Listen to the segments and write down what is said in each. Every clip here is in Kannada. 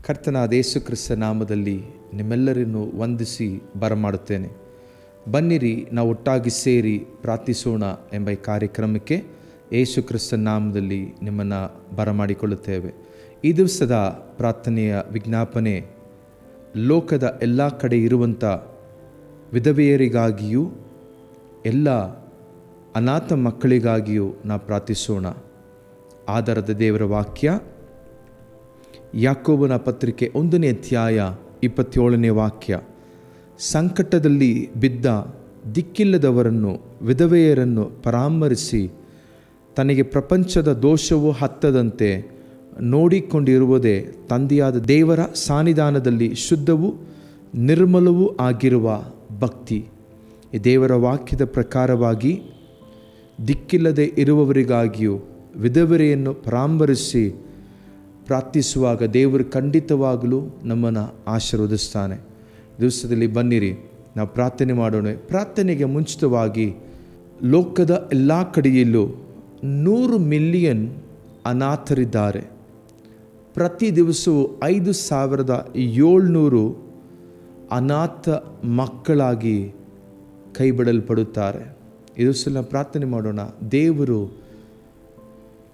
ಕರ್ತನಾದ ಯೇಸು ಕ್ರಿಸ್ತ ನಾಮದಲ್ಲಿ ನಿಮ್ಮೆಲ್ಲರನ್ನು ವಂದಿಸಿ ಬರಮಾಡುತ್ತೇನೆ. ಬನ್ನಿರಿ, ನಾವು ಒಟ್ಟಾಗಿ ಸೇರಿ ಪ್ರಾರ್ಥಿಸೋಣ ಎಂಬ ಈ ಕಾರ್ಯಕ್ರಮಕ್ಕೆ ಯೇಸು ಕ್ರಿಸ್ತ ನಾಮದಲ್ಲಿ ನಿಮ್ಮನ್ನು ಬರಮಾಡಿಕೊಳ್ಳುತ್ತೇವೆ. ಈ ದಿವಸದ ಪ್ರಾರ್ಥನೆಯ ವಿಜ್ಞಾಪನೆ, ಲೋಕದ ಎಲ್ಲ ಕಡೆ ಇರುವಂಥ ವಿಧವೆಯರಿಗಾಗಿಯೂ ಎಲ್ಲ ಅನಾಥ ಮಕ್ಕಳಿಗಾಗಿಯೂ ನಾವು ಪ್ರಾರ್ಥಿಸೋಣ. ಆಧಾರದ ದೇವರ ವಾಕ್ಯ ಯಾಕೋಬನ ಪತ್ರಿಕೆ 1ನೇ ಅಧ್ಯಾಯ 27ನೇ ವಾಕ್ಯ. ಸಂಕಟದಲ್ಲಿ ಬಿದ್ದ ದಿಕ್ಕಿಲ್ಲದವರನ್ನು, ವಿಧವೆಯರನ್ನು ಪರಾಮರಿಸಿ ತನಗೆ ಪ್ರಪಂಚದ ದೋಷವು ಹತ್ತದಂತೆ ನೋಡಿಕೊಂಡಿರುವುದೇ ತಂದೆಯಾದ ದೇವರ ಸಾನ್ನಿಧಾನದಲ್ಲಿ ಶುದ್ಧವೂ ನಿರ್ಮಲವೂ ಆಗಿರುವ ಭಕ್ತಿ. ಈ ದೇವರ ವಾಕ್ಯದ ಪ್ರಕಾರವಾಗಿ ದಿಕ್ಕಿಲ್ಲದೆ ಇರುವವರಿಗಾಗಿಯೂ ವಿಧವೆಯರನ್ನು ಪರಾಮರಿಸಿ ಪ್ರಾರ್ಥಿಸುವಾಗ ದೇವರು ಖಂಡಿತವಾಗಲೂ ನಮ್ಮನ್ನು ಆಶೀರ್ವದಿಸ್ತಾನೆ. ದಿವಸದಲ್ಲಿ ಬನ್ನಿರಿ, ನಾವು ಪ್ರಾರ್ಥನೆ ಮಾಡೋಣ. ಪ್ರಾರ್ಥನೆಗೆ ಮುಂಚಿತವಾಗಿ, ಲೋಕದ ಎಲ್ಲ ಕಡೆಯಲ್ಲೂ 100 ಮಿಲಿಯನ್ ಅನಾಥರಿದ್ದಾರೆ. ಪ್ರತಿ ದಿವಸವೂ 5,700 ಅನಾಥ ಮಕ್ಕಳಾಗಿ ಕೈಬಿಡಲ್ಪಡುತ್ತಾರೆ. ಇದು ಸಲ ಪ್ರಾರ್ಥನೆ ಮಾಡೋಣ. ದೇವರು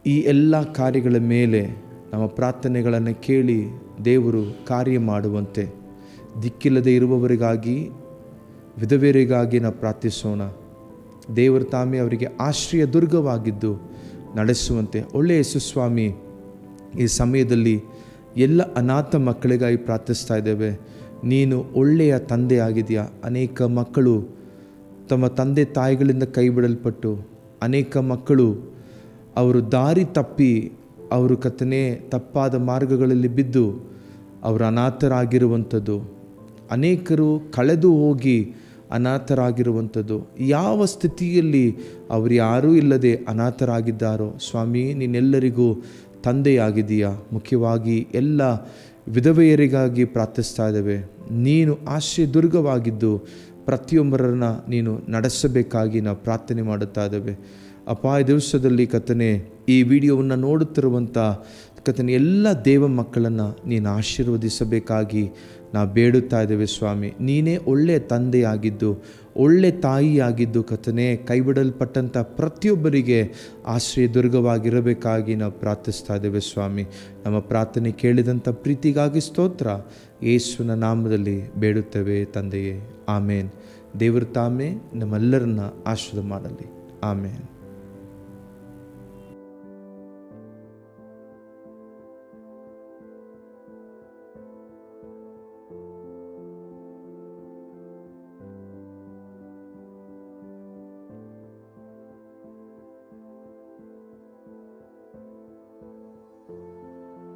ಈ ಎಲ್ಲ ಕಾರ್ಯಗಳ ಮೇಲೆ ನಮ್ಮ ಪ್ರಾರ್ಥನೆಗಳನ್ನು ಕೇಳಿ ದೇವರು ಕಾರ್ಯ ಮಾಡುವಂತೆ, ದಿಕ್ಕಿಲ್ಲದೆ ಇರುವವರಿಗಾಗಿ, ವಿಧವೆಯರಿಗಾಗಿ ನಾವು ಪ್ರಾರ್ಥಿಸೋಣ. ದೇವರು ತಾಮೇ ಅವರಿಗೆ ಆಶ್ರಯ ದುರ್ಗವಾಗಿದ್ದು ನಡೆಸುವಂತೆ. ಒಳ್ಳೆಯ ಯೇಸುಸ್ವಾಮಿ, ಈ ಸಮಯದಲ್ಲಿ ಎಲ್ಲ ಅನಾಥ ಮಕ್ಕಳಿಗಾಗಿ ಪ್ರಾರ್ಥಿಸ್ತಾ ಇದ್ದೇವೆ. ನೀನು ಒಳ್ಳೆಯ ತಂದೆ ಆಗಿದೆಯಾ. ಅನೇಕ ಮಕ್ಕಳು ತಮ್ಮ ತಂದೆ ತಾಯಿಗಳಿಂದ ಕೈಬಿಡಲ್ಪಟ್ಟು, ಅನೇಕ ಮಕ್ಕಳು ಅವರು ದಾರಿ ತಪ್ಪಿ, ಅವರು ಕರ್ತನೇ ತಪ್ಪಾದ ಮಾರ್ಗಗಳಲ್ಲಿ ಬಿದ್ದು ಅವರು ಅನಾಥರಾಗಿರುವಂಥದ್ದು. ಅನೇಕರು ಕಳೆದು ಹೋಗಿ ಅನಾಥರಾಗಿರುವಂಥದ್ದು. ಯಾವ ಸ್ಥಿತಿಯಲ್ಲಿ ಅವರು ಯಾರೂ ಇಲ್ಲದೆ ಅನಾಥರಾಗಿದ್ದಾರೋ ಸ್ವಾಮಿ, ನೀನೆಲ್ಲರಿಗೂ ತಂದೆಯಾಗಿದೆಯಾ. ಮುಖ್ಯವಾಗಿ ಎಲ್ಲ ವಿಧವೆಯರಿಗಾಗಿ ಪ್ರಾರ್ಥಿಸ್ತಾ ಇದ್ದೇವೆ. ನೀನು ಆಶ್ರಯ ದುರ್ಗವಾಗಿದ್ದು ಪ್ರತಿಯೊಬ್ಬರನ್ನು ನೀನು ನಡೆಸಬೇಕಾಗಿ ನಾವು ಪ್ರಾರ್ಥನೆ ಮಾಡುತ್ತಾ ಇದ್ದೇವೆ. ಅಪಾಯ ದಿವಸದಲ್ಲಿ ಕರ್ತನೇ, ಈ ವಿಡಿಯೋವನ್ನು ನೋಡುತ್ತಿರುವಂಥ ಕರ್ತನೇ ಎಲ್ಲ ದೇವ ಮಕ್ಕಳನ್ನು ನೀನು ಆಶೀರ್ವದಿಸಬೇಕಾಗಿ ನಾವು ಬೇಡುತ್ತಾ ಇದ್ದೇವೆ ಸ್ವಾಮಿ. ನೀನೇ ಒಳ್ಳೆಯ ತಂದೆಯಾಗಿದ್ದು, ಒಳ್ಳೆ ತಾಯಿಯಾಗಿದ್ದು ಕರ್ತನೇ, ಕೈಬಿಡಲ್ಪಟ್ಟಂಥ ಪ್ರತಿಯೊಬ್ಬರಿಗೆ ಆಶ್ರಯ ದುರ್ಗವಾಗಿರಬೇಕಾಗಿ ನಾವು ಪ್ರಾರ್ಥಿಸ್ತಾ ಇದ್ದೇವೆ ಸ್ವಾಮಿ. ನಮ್ಮ ಪ್ರಾರ್ಥನೆ ಕೇಳಿದಂಥ ಪ್ರೀತಿಗಾಗಿ ಸ್ತೋತ್ರ. ಯೇಸುವಿನ ನಾಮದಲ್ಲಿ ಬೇಡುತ್ತೇವೆ ತಂದೆಯೇ, ಆಮೇನ್. ದೇವರು ತಾಮೇ ನಮ್ಮೆಲ್ಲರನ್ನ ಆಶೀರ್ವಾದ ಮಾಡಲಿ. ಆಮೇನ್.